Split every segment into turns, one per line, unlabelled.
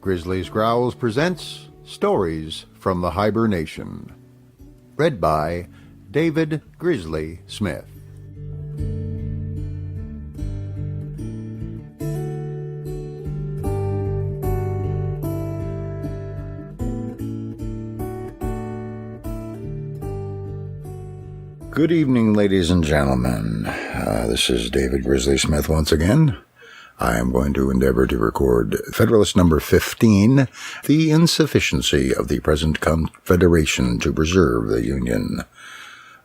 Grizzly's Growls presents Stories from the Hiber-Nation. Read by David Grizzly Smith. Good evening, ladies and gentlemen. This is David Grizzly Smith once again. I am going to endeavor to record Federalist number 15, The Insufficiency of the Present Confederation to Preserve the Union,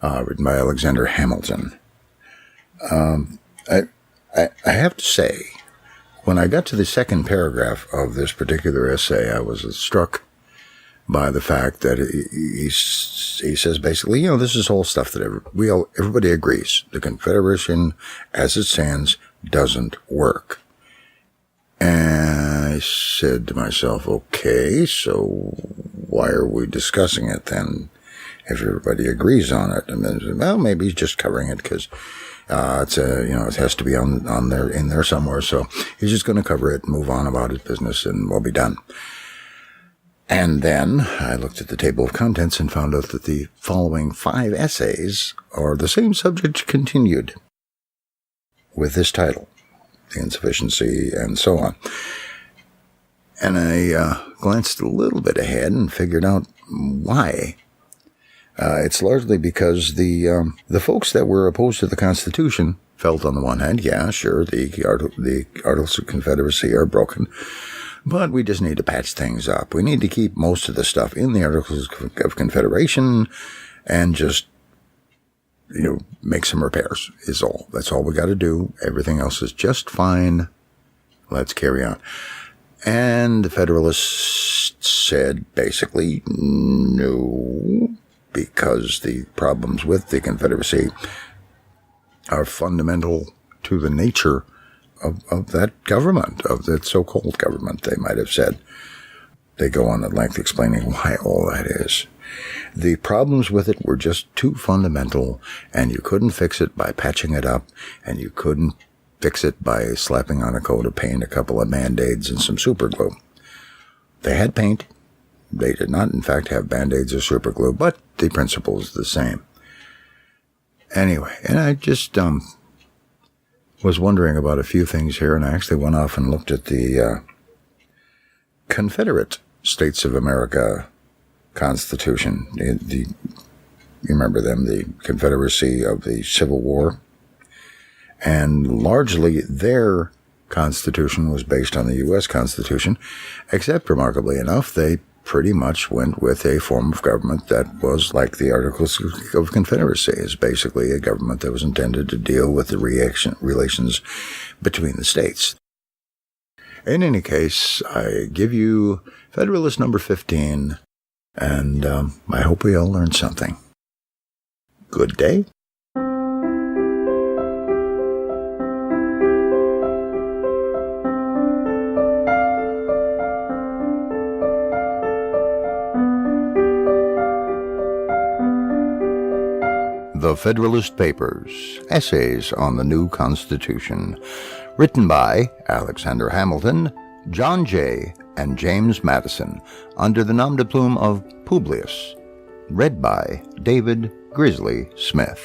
written by Alexander Hamilton. I have to say, when I got to the second paragraph of this particular essay, I was struck by the fact that he says basically, this is all stuff that everybody agrees. The Confederation, as it stands, doesn't work. And I said to myself, okay, so why are we discussing it then if everybody agrees on it? And then, well, maybe he's just covering it because it has to be on there, in there somewhere. So he's just going to cover it, move on about his business, and we'll be done. And then I looked at the table of contents and found out that the following 5 essays are the same subject continued with this title, The Insufficiency, and so on. And I glanced a little bit ahead and figured out why. It's largely because the folks that were opposed to the Constitution felt, on the one hand, yeah, sure, the Articles of Confederacy are broken, but we just need to patch things up. We need to keep most of the stuff in the Articles of Confederation and just, make some repairs is all. That's all we got to do. Everything else is just fine. Let's carry on. And the Federalists said basically no, because the problems with the Confederacy are fundamental to the nature of that government, of that so-called government, they might have said. They go on at length explaining why all that is. The problems with it were just too fundamental, and you couldn't fix it by patching it up, and you couldn't fix it by slapping on a coat of paint, a couple of Band-Aids, and some super glue. They had paint. They did not, in fact, have Band-Aids or super glue, but the principle is the same. Anyway, and I just was wondering about a few things here, and I actually went off and looked at the Confederate States of America Constitution. You remember them, the Confederacy of the Civil War. And largely their Constitution was based on the U.S. Constitution, except, remarkably enough, they pretty much went with a form of government that was like the Articles of Confederacy. Is basically a government that was intended to deal with the relations between the states. In any case, I give you Federalist number 15, and I hope we all learned something. Good day. The Federalist Papers, Essays on the New Constitution, written by Alexander Hamilton, John Jay, and James Madison, under the nom de plume of Publius, read by David Grizzly Smith.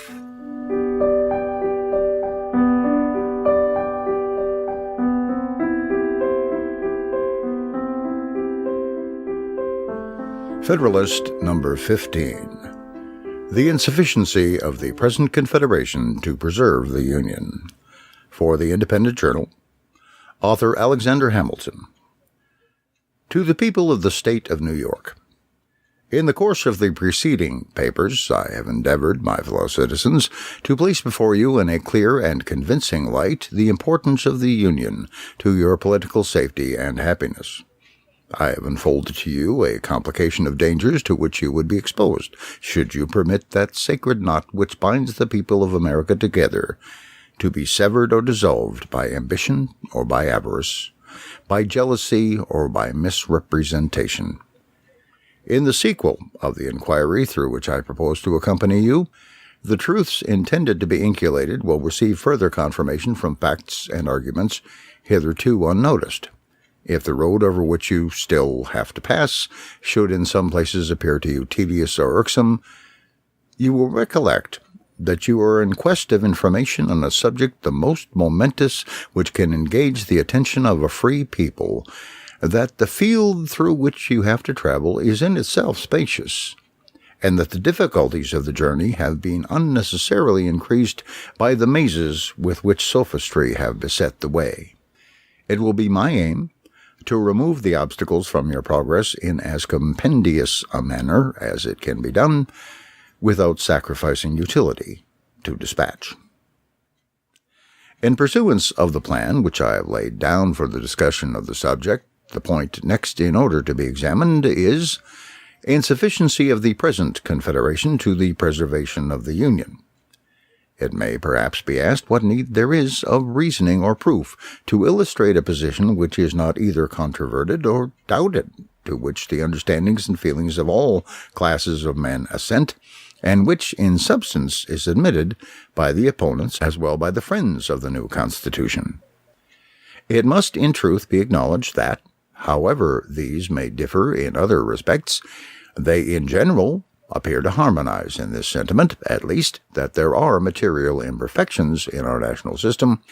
Federalist number 15. The Insufficiency of the Present Confederation to Preserve the Union. For the Independent Journal, author Alexander Hamilton. To the people of the State of New York. In the course of the preceding papers, I have endeavored, my fellow citizens, to place before you in a clear and convincing light the importance of the Union to your political safety and happiness. I have unfolded to you a complication of dangers to which you would be exposed, should you permit that sacred knot which binds the people of America together to be severed or dissolved by ambition or by avarice, by jealousy or by misrepresentation. In the sequel of the inquiry through which I propose to accompany you, the truths intended to be inculcated will receive further confirmation from facts and arguments hitherto unnoticed. If the road over which you still have to pass should in some places appear to you tedious or irksome, you will recollect that you are in quest of information on a subject the most momentous which can engage the attention of a free people, that the field through which you have to travel is in itself spacious, and that the difficulties of the journey have been unnecessarily increased by the mazes with which sophistry have beset the way. It will be my aim to remove the obstacles from your progress in as compendious a manner as it can be done, without sacrificing utility to dispatch. In pursuance of the plan which I have laid down for the discussion of the subject, the point next in order to be examined is insufficiency of the present Confederation to the preservation of the Union. It may perhaps be asked what need there is of reasoning or proof to illustrate a position which is not either controverted or doubted, to which the understandings and feelings of all classes of men assent, and which in substance is admitted by the opponents as well by the friends of the new Constitution. It must in truth be acknowledged that, however these may differ in other respects, they in general appear to harmonize in this sentiment, at least, that there are material imperfections in our national system,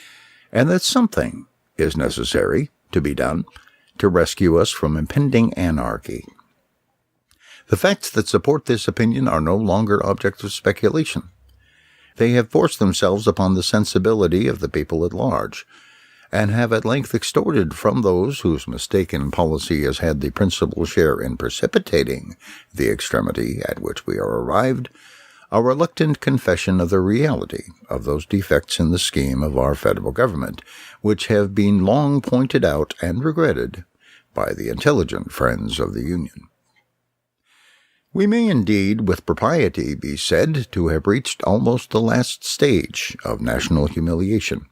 and that something is necessary to be done to rescue us from impending anarchy. The facts that support this opinion are no longer objects of speculation. They have forced themselves upon the sensibility of the people at large, and have at length extorted from those whose mistaken policy has had the principal share in precipitating the extremity at which we are arrived, a reluctant confession of the reality of those defects in the scheme of our federal government, which have been long pointed out and regretted by the intelligent friends of the Union. We may indeed with propriety be said to have reached almost the last stage of national humiliation.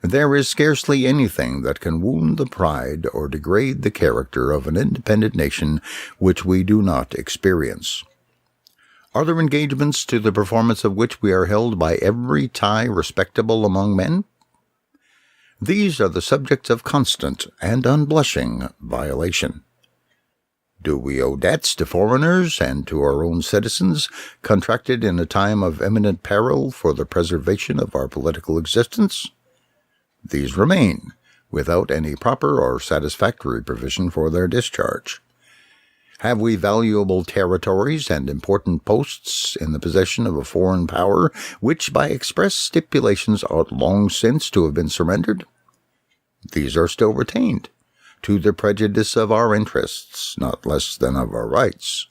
There is scarcely anything that can wound the pride or degrade the character of an independent nation which we do not experience. Are there engagements to the performance of which we are held by every tie respectable among men? These are the subjects of constant and unblushing violation. Do we owe debts to foreigners and to our own citizens, contracted in a time of imminent peril for the preservation of our political existence? These remain, without any proper or satisfactory provision for their discharge. Have we valuable territories and important posts in the possession of a foreign power, which by express stipulations ought long since to have been surrendered? These are still retained, to the prejudice of our interests, not less than of our rights.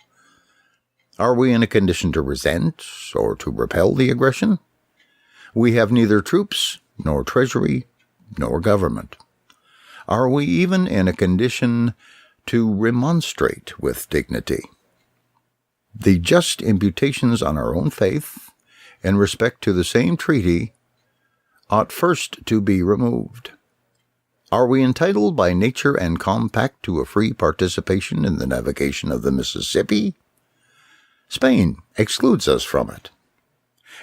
Are we in a condition to resent or to repel the aggression? We have neither troops, nor treasury, nor government. Are we even in a condition to remonstrate with dignity? The just imputations on our own faith, in respect to the same treaty, ought first to be removed. Are we entitled by nature and compact to a free participation in the navigation of the Mississippi? Spain excludes us from it.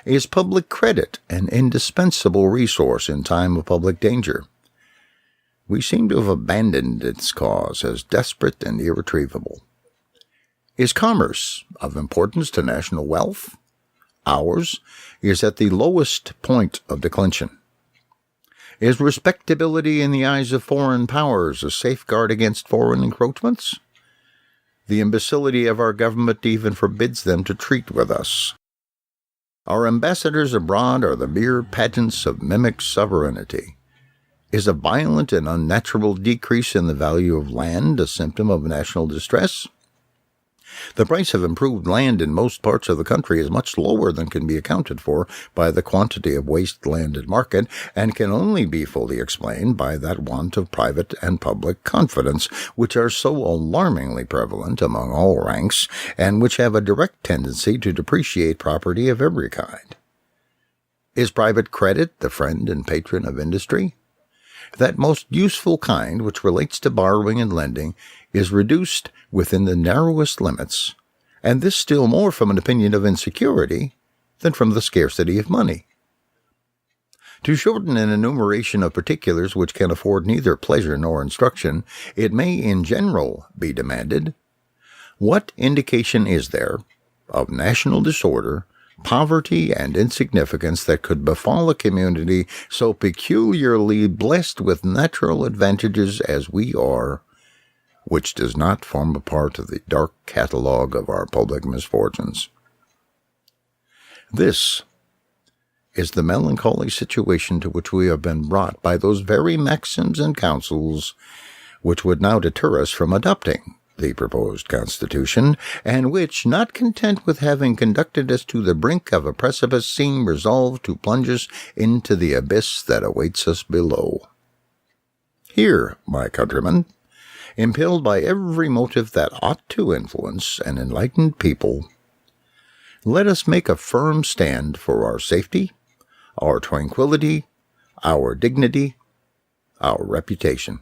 Is public credit an indispensable resource in time of public danger? We seem to have abandoned its cause as desperate and irretrievable. Is commerce of importance to national wealth? Ours is at the lowest point of declension. Is respectability in the eyes of foreign powers a safeguard against foreign encroachments? The imbecility of our government even forbids them to treat with us. Our ambassadors abroad are the mere pageants of mimic sovereignty. Is a violent and unnatural decrease in the value of land a symptom of national distress? The price of improved land in most parts of the country is much lower than can be accounted for by the quantity of waste land at market, and can only be fully explained by that want of private and public confidence which are so alarmingly prevalent among all ranks, and which have a direct tendency to depreciate property of every kind. Is private credit the friend and patron of industry? That most useful kind which relates to borrowing and lending is reduced within the narrowest limits, and this still more from an opinion of insecurity than from the scarcity of money. To shorten an enumeration of particulars which can afford neither pleasure nor instruction, it may in general be demanded, what indication is there of national disorder, poverty, and insignificance that could befall a community so peculiarly blessed with natural advantages as we are, which does not form a part of the dark catalogue of our public misfortunes? This is the melancholy situation to which we have been brought by those very maxims and counsels which would now deter us from adopting the proposed Constitution, and which, not content with having conducted us to the brink of a precipice, seem resolved to plunge us into the abyss that awaits us below. Here, my countrymen, impelled by every motive that ought to influence an enlightened people, let us make a firm stand for our safety, our tranquility, our dignity, our reputation.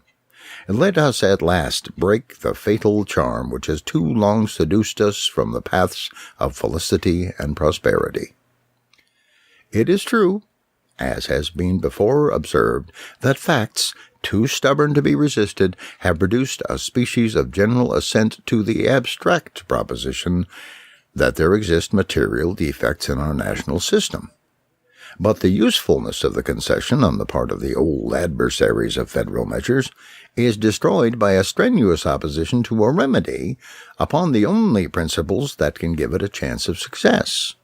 And let us at last break the fatal charm which has too long seduced us from the paths of felicity and prosperity. It is true, as has been before observed, that facts, too stubborn to be resisted, have produced a species of general assent to the abstract proposition that there exist material defects in our national system. But the usefulness of the concession on the part of the old adversaries of federal measures is destroyed by a strenuous opposition to a remedy upon the only principles that can give it a chance of success.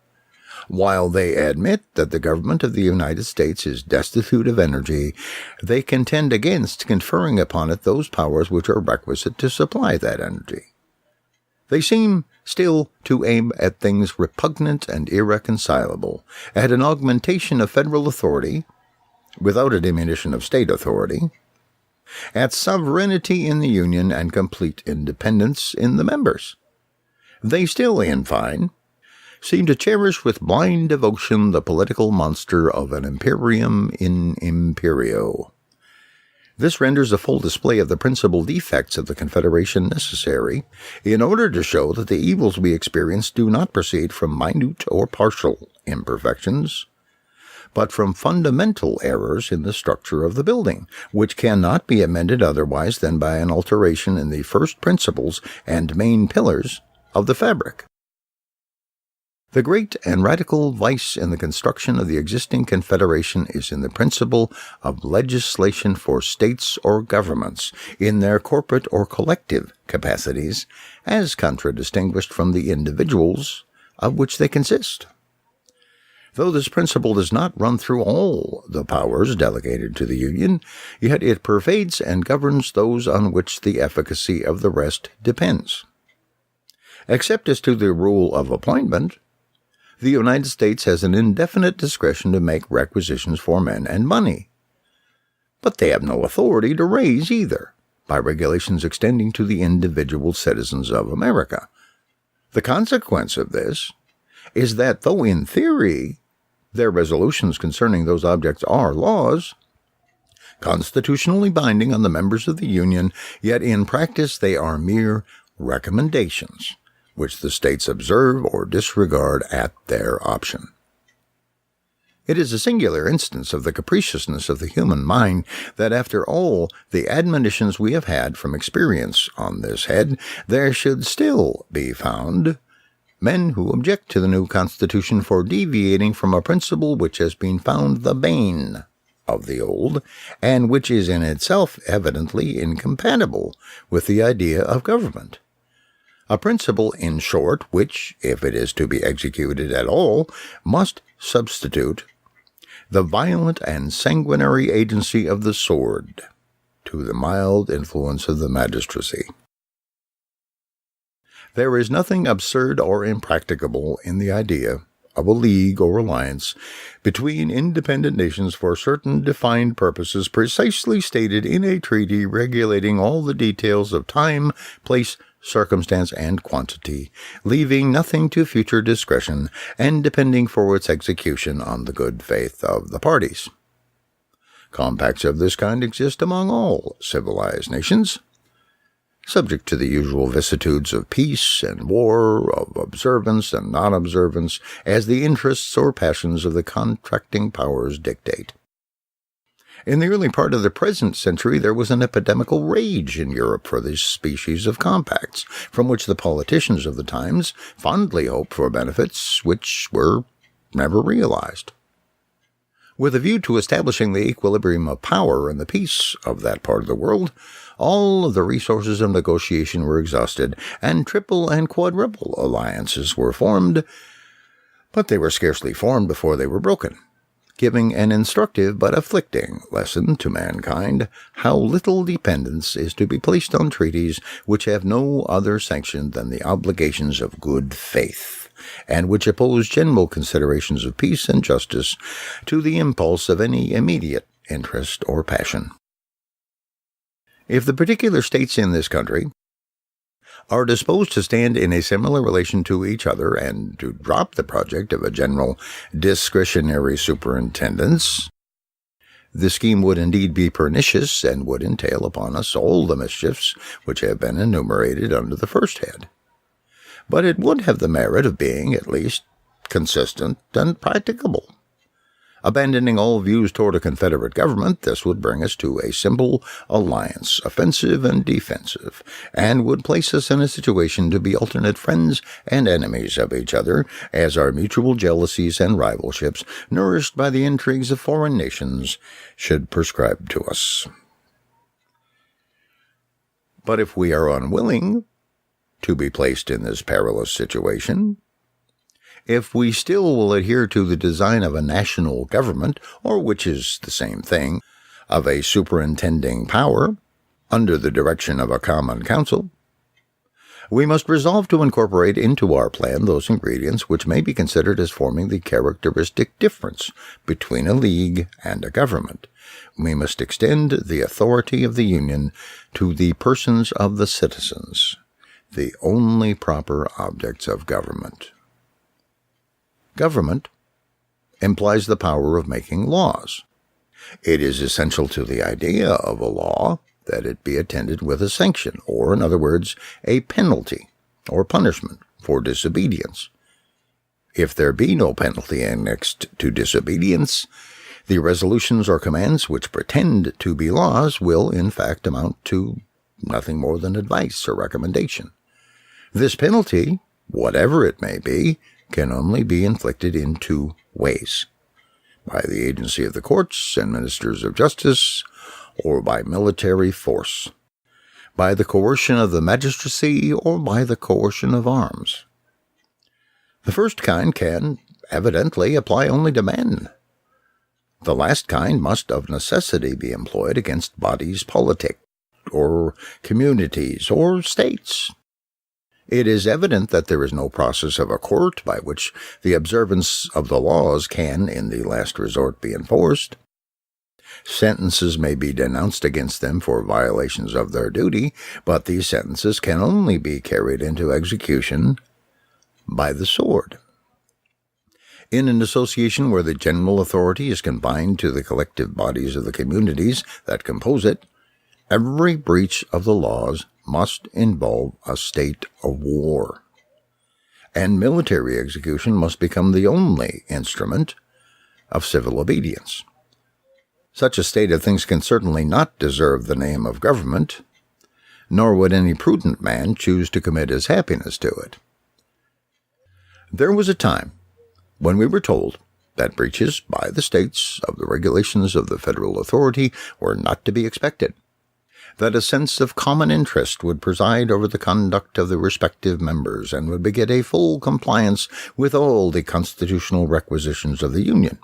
While they admit that the government of the United States is destitute of energy, they contend against conferring upon it those powers which are requisite to supply that energy. They seem still to aim at things repugnant and irreconcilable, at an augmentation of federal authority, without a diminution of state authority, at sovereignty in the Union and complete independence in the members. They still, in fine, seem to cherish with blind devotion the political monster of an imperium in imperio. This renders a full display of the principal defects of the Confederation necessary, in order to show that the evils we experience do not proceed from minute or partial imperfections, but from fundamental errors in the structure of the building, which cannot be amended otherwise than by an alteration in the first principles and main pillars of the fabric. The great and radical vice in the construction of the existing Confederation is in the principle of legislation for states or governments in their corporate or collective capacities, as contradistinguished from the individuals of which they consist. Though this principle does not run through all the powers delegated to the Union, yet it pervades and governs those on which the efficacy of the rest depends. Except as to the rule of appointment, the United States has an indefinite discretion to make requisitions for men and money. But they have no authority to raise either, by regulations extending to the individual citizens of America. The consequence of this is that, though in theory their resolutions concerning those objects are laws, constitutionally binding on the members of the Union, yet in practice they are mere recommendations, which the states observe or disregard at their option. It is a singular instance of the capriciousness of the human mind that after all the admonitions we have had from experience on this head, there should still be found men who object to the new Constitution for deviating from a principle which has been found the bane of the old, and which is in itself evidently incompatible with the idea of government. A principle, in short, which, if it is to be executed at all, must substitute the violent and sanguinary agency of the sword to the mild influence of the magistracy. There is nothing absurd or impracticable in the idea of a league or alliance between independent nations for certain defined purposes precisely stated in a treaty regulating all the details of time, place, circumstance, and quantity, leaving nothing to future discretion, and depending for its execution on the good faith of the parties. Compacts of this kind exist among all civilized nations, subject to the usual vicissitudes of peace and war, of observance and non-observance, as the interests or passions of the contracting powers dictate. In the early part of the present century, there was an epidemical rage in Europe for this species of compacts, from which the politicians of the times fondly hoped for benefits which were never realized. With a view to establishing the equilibrium of power and the peace of that part of the world, all of the resources of negotiation were exhausted, and triple and quadruple alliances were formed, but they were scarcely formed before they were broken, giving an instructive but afflicting lesson to mankind how little dependence is to be placed on treaties which have no other sanction than the obligations of good faith, and which oppose general considerations of peace and justice to the impulse of any immediate interest or passion. If the particular states in this country are disposed to stand in a similar relation to each other and to drop the project of a general discretionary superintendence, the scheme would indeed be pernicious and would entail upon us all the mischiefs which have been enumerated under the first head. But it would have the merit of being, at least, consistent and practicable. Abandoning all views toward a Confederate government, this would bring us to a simple alliance, offensive and defensive, and would place us in a situation to be alternate friends and enemies of each other, as our mutual jealousies and rivalships, nourished by the intrigues of foreign nations, should prescribe to us. But if we are unwilling to be placed in this perilous situation, if we still will adhere to the design of a national government, or, which is the same thing, of a superintending power, under the direction of a common council, we must resolve to incorporate into our plan those ingredients which may be considered as forming the characteristic difference between a league and a government. We must extend the authority of the Union to the persons of the citizens, the only proper objects of government. Government implies the power of making laws. It is essential to the idea of a law that it be attended with a sanction, or, in other words, a penalty or punishment for disobedience. If there be no penalty annexed to disobedience, the resolutions or commands which pretend to be laws will, in fact, amount to nothing more than advice or recommendation. This penalty, whatever it may be, can only be inflicted in two ways: by the agency of the courts and ministers of justice, or by military force, by the coercion of the magistracy, or by the coercion of arms. The first kind can, evidently, apply only to men. The last kind must of necessity be employed against bodies politic, or communities, or states. It is evident that there is no process of a court by which the observance of the laws can, in the last resort, be enforced. Sentences may be denounced against them for violations of their duty, but these sentences can only be carried into execution by the sword. In an association where the general authority is confined to the collective bodies of the communities that compose it, every breach of the laws must involve a state of war, and military execution must become the only instrument of civil obedience. Such a state of things can certainly not deserve the name of government, nor would any prudent man choose to commit his happiness to it. There was a time when we were told that breaches by the states of the regulations of the federal authority were not to be expected, that a sense of common interest would preside over the conduct of the respective members, and would beget a full compliance with all the constitutional requisitions of the Union.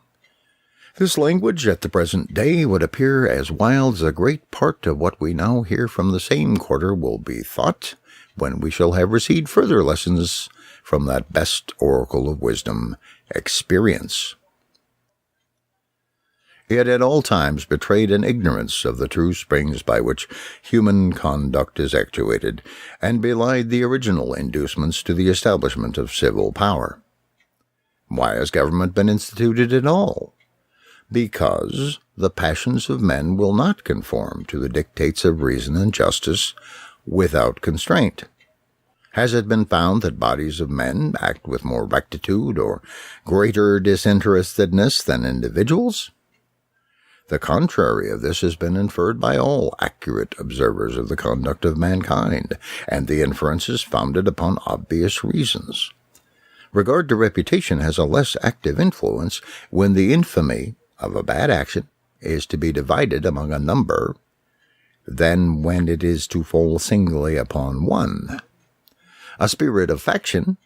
This language at the present day would appear as wild as a great part of what we now hear from the same quarter will be thought, when we shall have received further lessons from that best oracle of wisdom, experience. It at all times betrayed an ignorance of the true springs by which human conduct is actuated, and belied the original inducements to the establishment of civil power. Why has government been instituted at all? Because the passions of men will not conform to the dictates of reason and justice without constraint. Has it been found that bodies of men act with more rectitude or greater disinterestedness than individuals? The contrary of this has been inferred by all accurate observers of the conduct of mankind, and the inference is founded upon obvious reasons. Regard to reputation has a less active influence when the infamy of a bad action is to be divided among a number than when it is to fall singly upon one. A spirit of faction,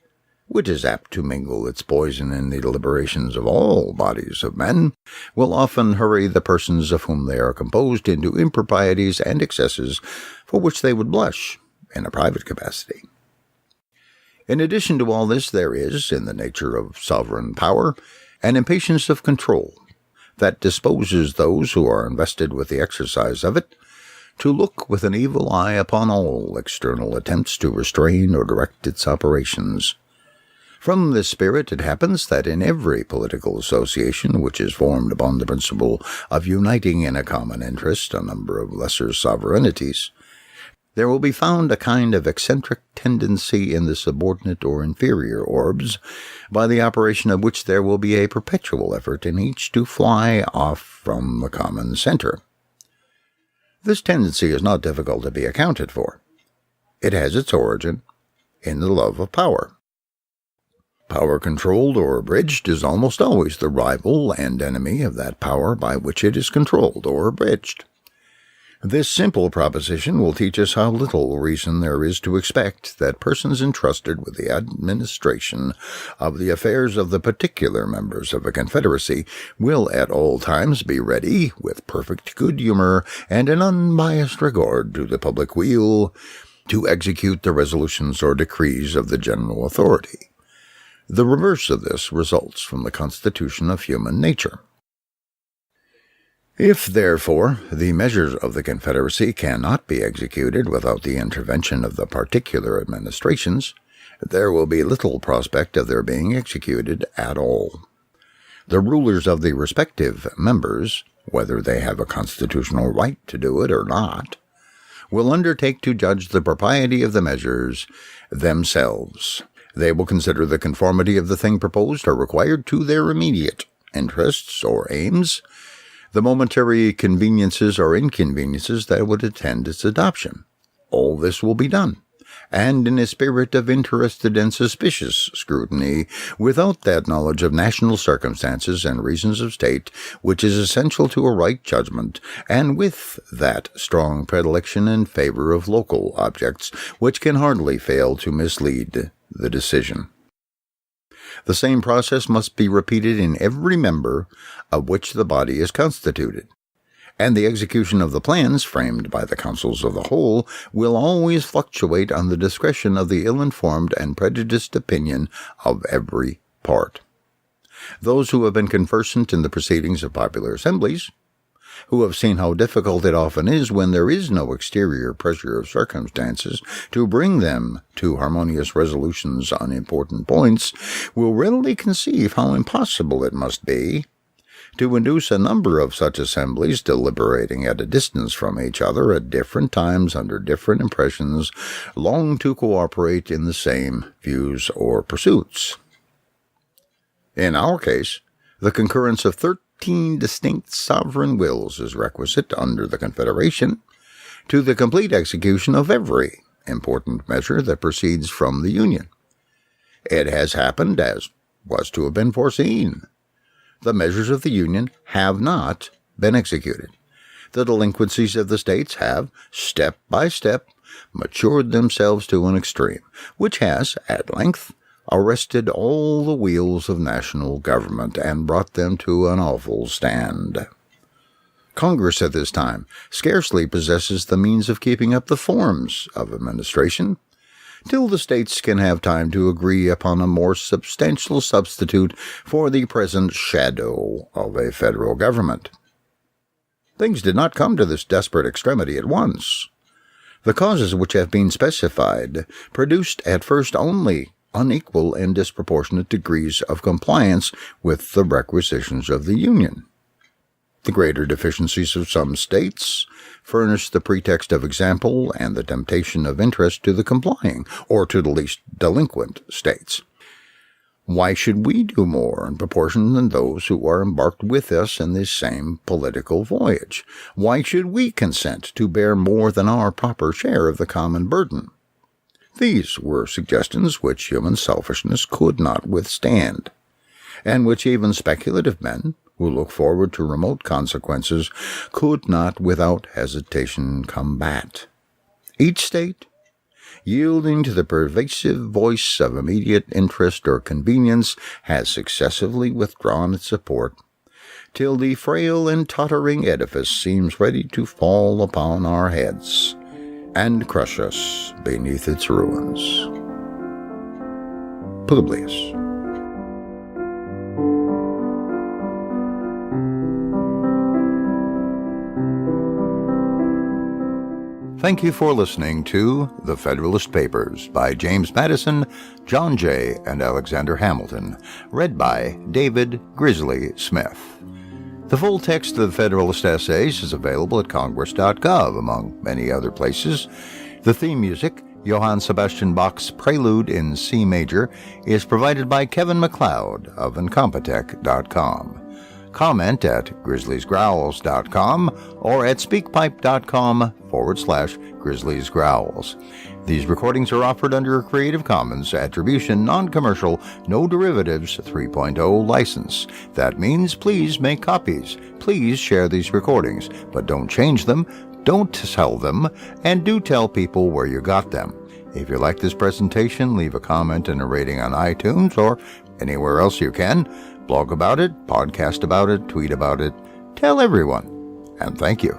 which is apt to mingle its poison in the deliberations of all bodies of men, will often hurry the persons of whom they are composed into improprieties and excesses for which they would blush in a private capacity. In addition to all this, there is, in the nature of sovereign power, an impatience of control that disposes those who are invested with the exercise of it to look with an evil eye upon all external attempts to restrain or direct its operations. From this spirit it happens that in every political association which is formed upon the principle of uniting in a common interest a number of lesser sovereignties, there will be found a kind of eccentric tendency in the subordinate or inferior orbs, by the operation of which there will be a perpetual effort in each to fly off from the common center. This tendency is not difficult to be accounted for. It has its origin in the love of power. Power controlled or abridged is almost always the rival and enemy of that power by which it is controlled or abridged. This simple proposition will teach us how little reason there is to expect that persons entrusted with the administration of the affairs of the particular members of a confederacy will at all times be ready, with perfect good humor and an unbiased regard to the public weal, to execute the resolutions or decrees of the general authority. The reverse of this results from the constitution of human nature. If, therefore, the measures of the Confederacy cannot be executed without the intervention of the particular administrations, there will be little prospect of their being executed at all. The rulers of the respective members, whether they have a constitutional right to do it or not, will undertake to judge the propriety of the measures themselves. They will consider the conformity of the thing proposed or required to their immediate interests or aims, the momentary conveniences or inconveniences that would attend its adoption. All this will be done, and in a spirit of interested and suspicious scrutiny, without that knowledge of national circumstances and reasons of state which is essential to a right judgment, and with that strong predilection in favor of local objects which can hardly fail to mislead the decision. The same process must be repeated in every member of which the body is constituted, and the execution of the plans framed by the councils of the whole will always fluctuate on the discretion of the ill-informed and prejudiced opinion of every part. Those who have been conversant in the proceedings of popular assemblies, who have seen how difficult it often is when there is no exterior pressure of circumstances to bring them to harmonious resolutions on important points, will readily conceive how impossible it must be to induce a number of such assemblies deliberating at a distance from each other at different times under different impressions long to cooperate in the same views or pursuits. In our case, the concurrence of 13 distinct sovereign wills is requisite under the Confederation to the complete execution of every important measure that proceeds from the Union. It has happened as was to have been foreseen. The measures of the Union have not been executed. The delinquencies of the states have, step by step, matured themselves to an extreme, which has, at length, arrested all the wheels of national government and brought them to an awful stand. Congress at this time scarcely possesses the means of keeping up the forms of administration, till the states can have time to agree upon a more substantial substitute for the present shadow of a federal government. Things did not come to this desperate extremity at once. The causes which have been specified produced at first only unequal and disproportionate degrees of compliance with the requisitions of the Union. The greater deficiencies of some states furnished the pretext of example and the temptation of interest to the complying, or to the least delinquent, states. Why should we do more in proportion than those who are embarked with us in this same political voyage? Why should we consent to bear more than our proper share of the common burden? These were suggestions which human selfishness could not withstand, and which even speculative men, who look forward to remote consequences, could not without hesitation combat. Each state, yielding to the pervasive voice of immediate interest or convenience, has successively withdrawn its support, till the frail and tottering edifice seems ready to fall upon our heads and crush us beneath its ruins. Publius. Thank you for listening to The Federalist Papers by James Madison, John Jay, and Alexander Hamilton, read by David Grizzly Smith. The full text of the Federalist essays is available at Congress.gov, among many other places. The theme music, Johann Sebastian Bach's Prelude in C major, is provided by Kevin MacLeod of Incompetech.com. Comment at grizzliesgrowls.com or at speakpipe.com/grizzliesgrowls. These recordings are offered under a Creative Commons Attribution, Non-Commercial, No Derivatives 3.0 license. That means please make copies. Please share these recordings, but don't change them, don't sell them, and do tell people where you got them. If you like this presentation, leave a comment and a rating on iTunes or anywhere else you can. Blog about it, podcast about it, tweet about it. Tell everyone. And thank you.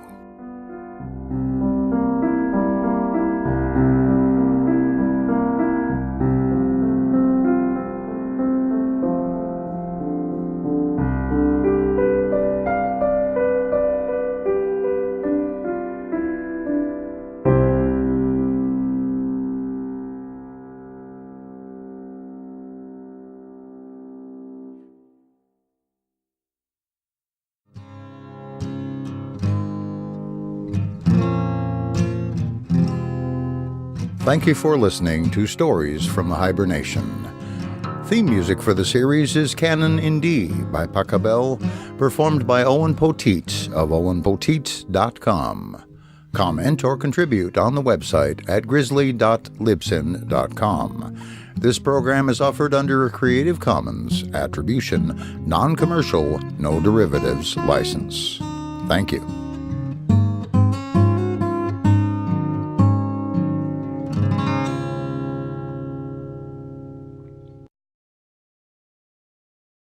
Thank you for listening to Stories from the Hiber-Nation. Theme music for the series is Canon in D by Pachelbel, performed by Owen Poteat of owenpoteat.com. Comment or contribute on the website at grizzly.libsyn.com. This program is offered under a Creative Commons Attribution, Non-Commercial, No Derivatives license. Thank you.